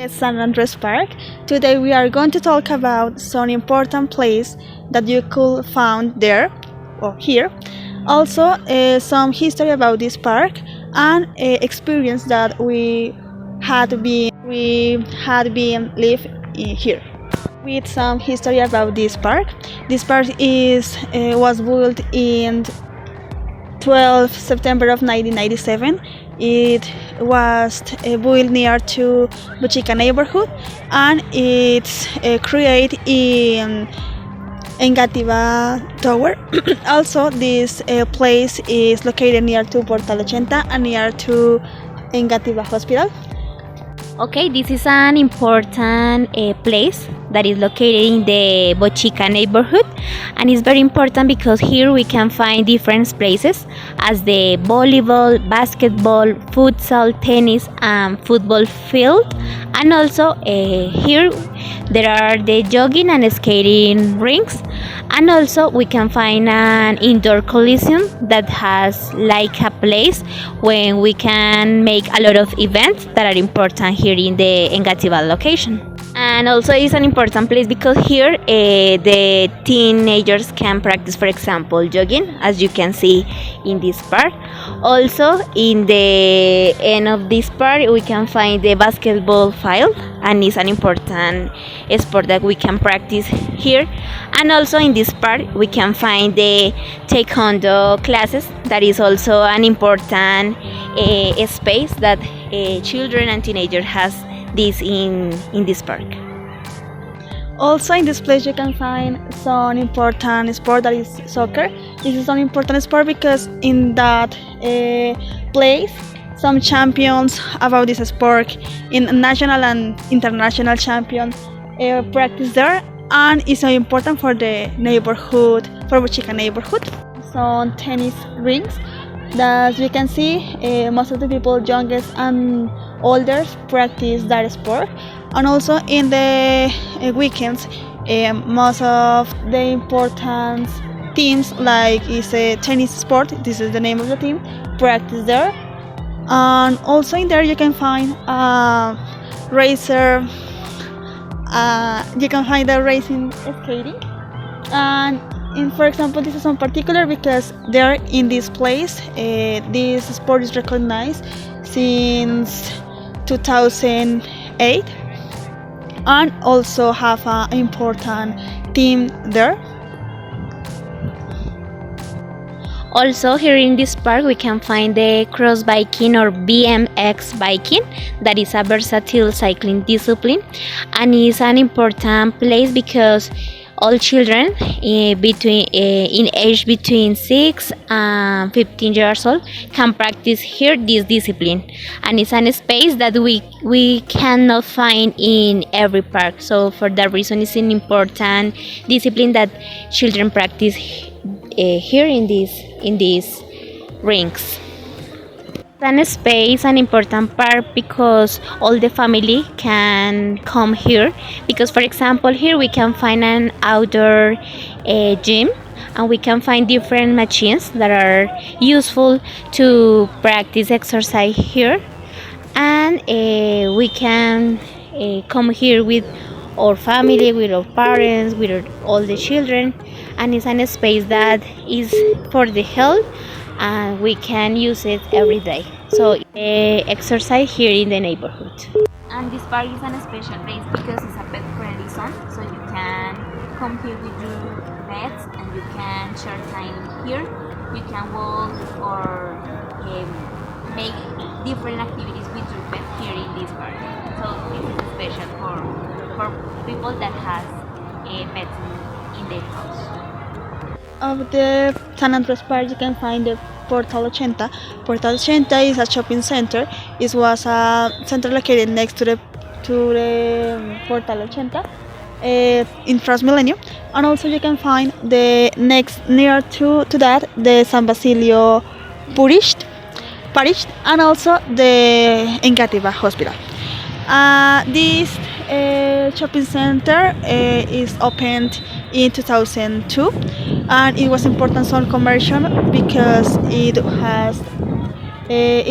San Andres Park. Today we are going to talk about some important place that you could find there or here. Also, some history about this park and experience that we had been live here. With some history about this park. This park is was built in 12 September of 1997. It was built near to Bochica neighborhood, and it's created in Engativa Tower. Also, this place is located near to Portal 80 and near to Engativa Hospital. Okay, this is an important place that is located in the Bochica neighborhood, and it's very important because here we can find different places as the volleyball, basketball, futsal, tennis, and football field, and also here there are the jogging and skating rinks, and also we can find an indoor coliseum that has like a place when we can make a lot of events that are important here in the Engativá location. And also it's an important place because here the teenagers can practice, for example, jogging, as you can see in this part. Also in the end of this part we can find the basketball field, and it's an important sport that we can practice here. And also in this part we can find the taekwondo classes, that is also an important space that children and teenagers has this in this park. Also, in this place you can find some important sport that is soccer. This is an important sport because in that place some champions about this sport in national and international champions practice there, and it's so important for the neighborhood, for Bochica neighborhood. Some tennis rings that you can see most of the people, youngest and older, practice that sport. And also in the weekends most of the important teams, like is a tennis sport, this is the name of the team, practice there. And also in there you can find racer, you can find the racing skating. And for example, this is on particular because there in this place this sport is recognized since 2008, and also have an important team there. Also here in this park we can find the cross biking or BMX biking, that is a versatile cycling discipline, and is an important place because all children in age between 6 and 15 years old can practice here this discipline, and it's a space that we cannot find in every park. So for that reason it's an important discipline that children practice here in these rinks. An space, an important part because all the family can come here, because for example here we can find an outdoor gym, and we can find different machines that are useful to practice exercise here. And we can come here with our family, with our parents, with all the children, and it's a space that is for the health, and we can use it every day. So exercise here in the neighborhood. And this park is a special place because it's a pet friendly zone, so you can come here with your pets and you can share time here. You can walk or make different activities with your pet here in this park. So this is special for people that has pets in their house. Of the San Andres Park you can find the Portal 80. Portal 80 is a shopping center. It was a center located next to the Portal 80 in First Millennium. And also you can find the next near to that the San Basilio Parish, and also the Engativá Hospital. This shopping center is opened in 2002, and it was important zone commercial because it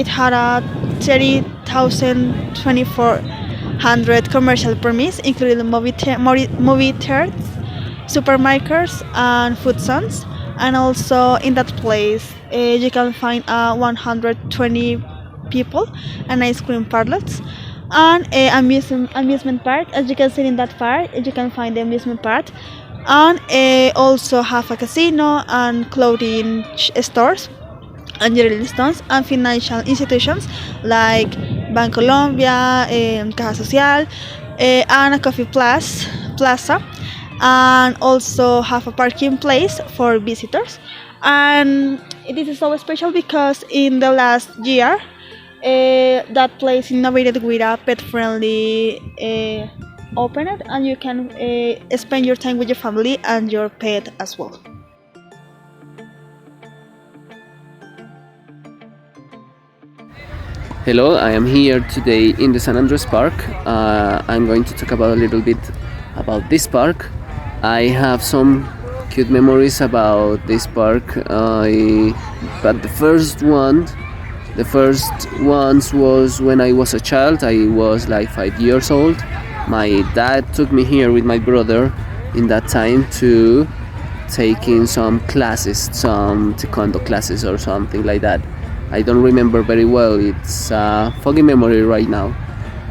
had a 30,024 100 commercial permits, including movie theaters, supermarkets, and food zones. And also in that place, you can find 120 people and ice cream parlors and amusement park. As you can see in that park, you can find the amusement park, and also have a casino and clothing stores and jewelry stores and financial institutions like Bancolombia, Caja Social, and a coffee plaza, and also have a parking place for visitors. And this is so special because in the last year, that place innovated with a pet-friendly opener, and you can spend your time with your family and your pet as well. Hello, I am here today in the San Andres Park. I'm going to talk about a little bit about this park. I have some cute memories about this park, but the first ones was when I was a child. I was like 5 years old. My dad took me here with my brother in that time to taking some classes, some taekwondo classes or something like that. I don't remember very well, it's a foggy memory right now.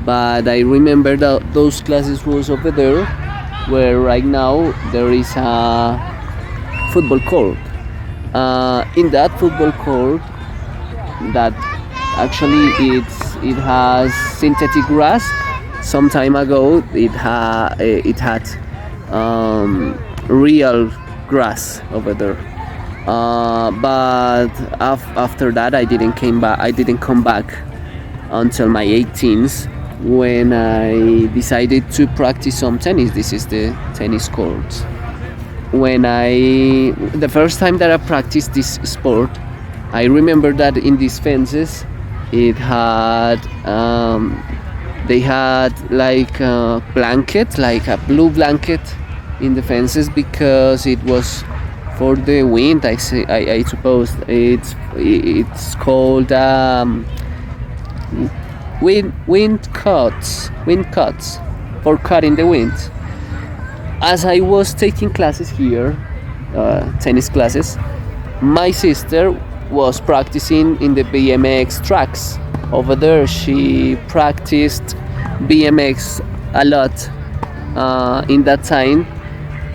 But I remember that those classes was over there, where right now there is a football court. In that football court, that actually it has synthetic grass. Some time ago, it had real grass over there. But after that, I didn't come back until my 18th, when I decided to practice some tennis. This is the tennis court. The first time that I practiced this sport, I remember that in these fences, they had like a blanket, like a blue blanket in the fences, because it was for the wind. I suppose it's called wind cuts for cutting the wind. As I was taking classes here, tennis classes, my sister was practicing in the BMX tracks. Over there, she practiced BMX a lot in that time,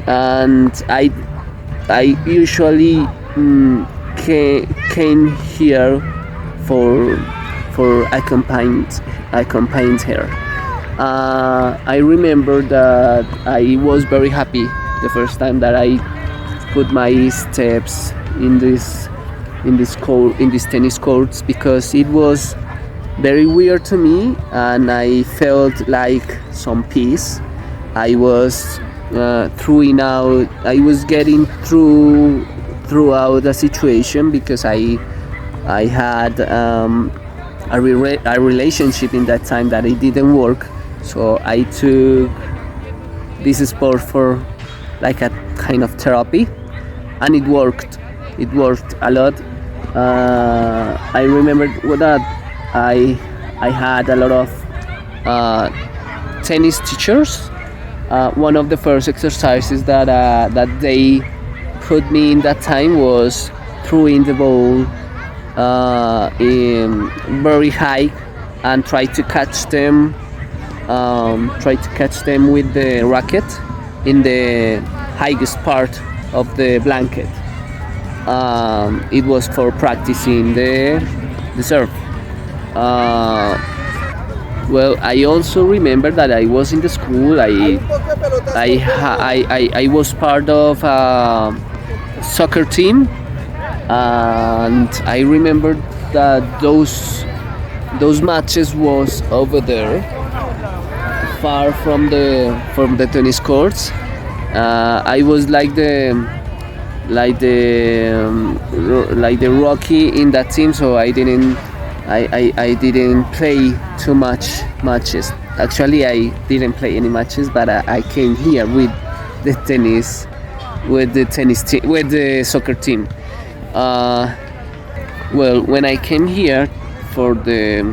and I usually came here for accompanied her. I remember that I was very happy the first time that I put my steps in this tennis courts, because it was very weird to me, and I felt like some peace. I was I was getting throughout the situation, because I had a relationship in that time that it didn't work. So I took this sport for like a kind of therapy, and it worked. It worked a lot. I remember that I had a lot of tennis teachers. One of the first exercises that they put me in that time was throwing the ball in very high and try to catch them with the racket in the highest part of the blanket. It was for practicing the serve. Well, I also remember that I was in the school. I was part of a soccer team, and I remember that those matches was over there, far from the tennis courts. I was like the Rocky in that team, so I didn't play too much matches. Actually, I didn't play any matches, but I came here with the soccer team. Well, when I came here for the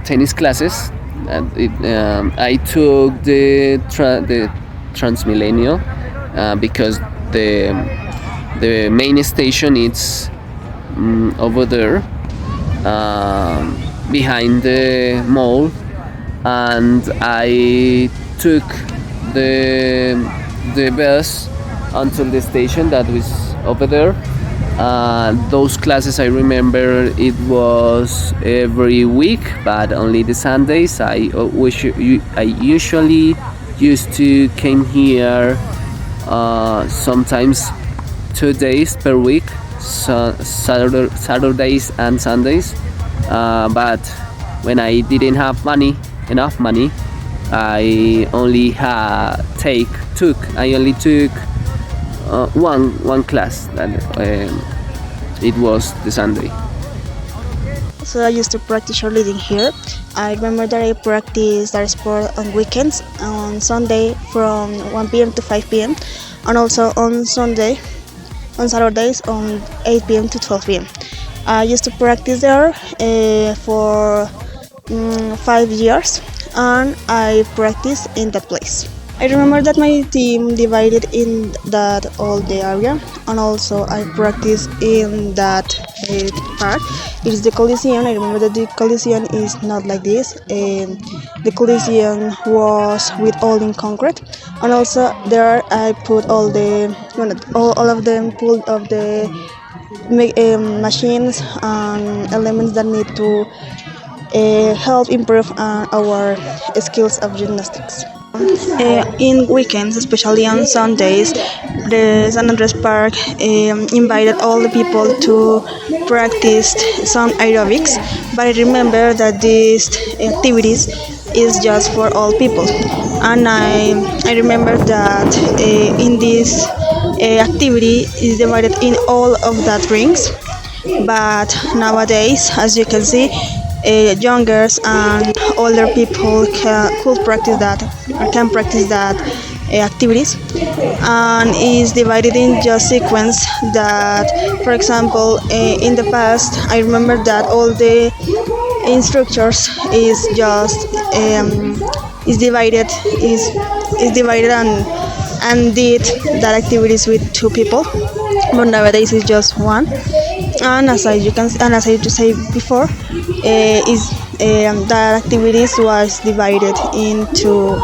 tennis classes, I took the Transmilenio because the main station is over there behind the mall, and I took the bus until the station that was over there. Those classes, I remember it was every week, but only the Sundays. I usually used to came here sometimes 2 days per week, Saturdays and Sundays. But when I didn't have enough money, I only took one class, and it was the Sunday. So I used to practice cheerleading here. I remember that I practiced that sport on weekends, on Sunday from 1 p.m. to 5 p.m. and also on Saturdays on 8 p.m. to 12 p.m. I used to practice there for 5 years, and I practiced in that place. I remember that my team divided in that all the area, and also I practiced in that park. It is the Coliseum. I remember that the Coliseum is not like this. The Coliseum was with all in concrete, and also there I put all of them pulled of the machines and elements that need to help improve our skills of gymnastics. In weekends, especially on Sundays, the San Andres Park invited all the people to practice some aerobics. But I remember that these activities is just for all people, and I remember that in this activity is divided in all of that rings. But nowadays, as you can see, younger and older people could practice that or can practice that activities, and is divided in just sequence that, for example, in the past I remember that all the instructors is divided and did that activities with 2 people, but nowadays it's just one. And as I just say before, is that activities was divided into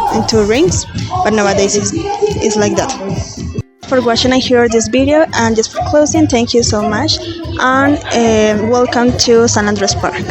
rings, but nowadays it's like that. For watching I hear this video, and just for closing, thank you so much, and welcome to San Andres Park.